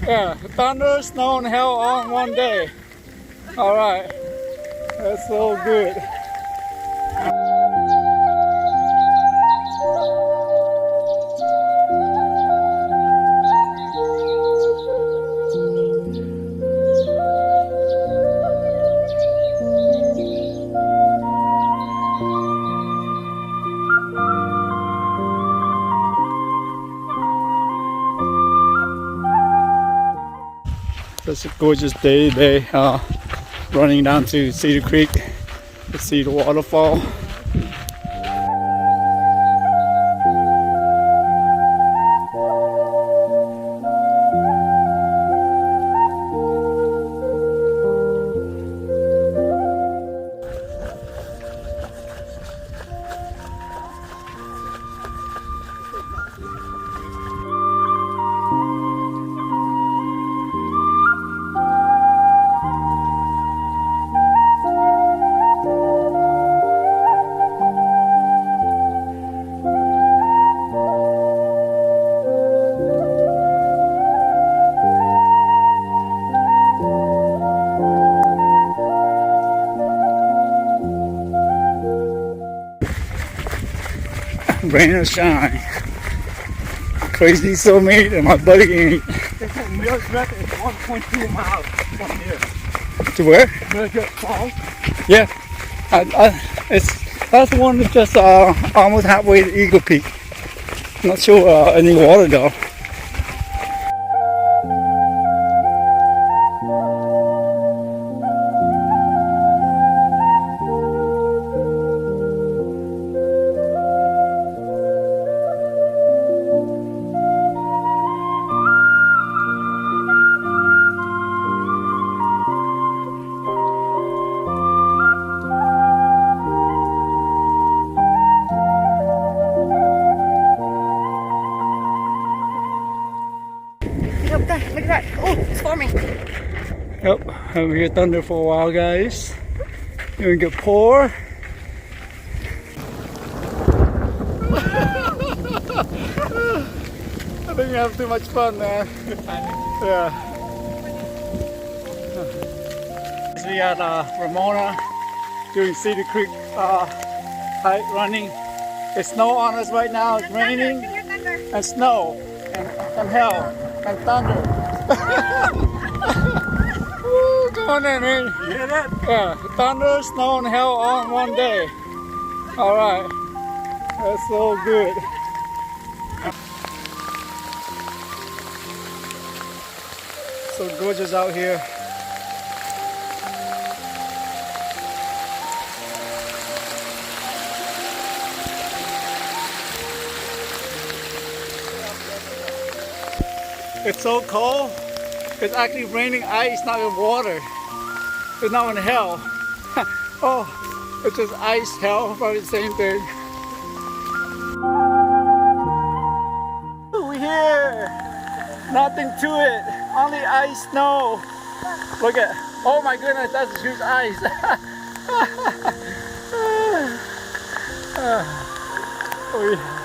Yeah, thunder, snow, and hail all in one day. All right, that's so good. It's a gorgeous day today. Running down to Cedar Creek to see the waterfall. Rain or shine. Crazy soulmate and my buddy ain't. Millet is 1.2 miles from here. To where? Cedar Falls. Yeah. That's the one that's just almost halfway to Eagle Peak. Not sure any water though. Look at that. Oh, it's forming. Yep, I'm here thunder for a while, guys. Doing good pour. I think we have too much fun, man. Yeah. We at Ramona doing Cedar Creek hike running. It's snow on us right now. It's raining and snow and hail and thunder. Woo, come on in, man. You hear that? Yeah, thunder, snow, and hail all in one day. All right, that's so good. So gorgeous out here. It's so cold. It's actually raining ice, not in water. It's not in hell. Oh, it's just ice, hell, probably the same thing. We're here. Nothing to it. Only ice, snow. Look at, oh my goodness, that's huge ice. We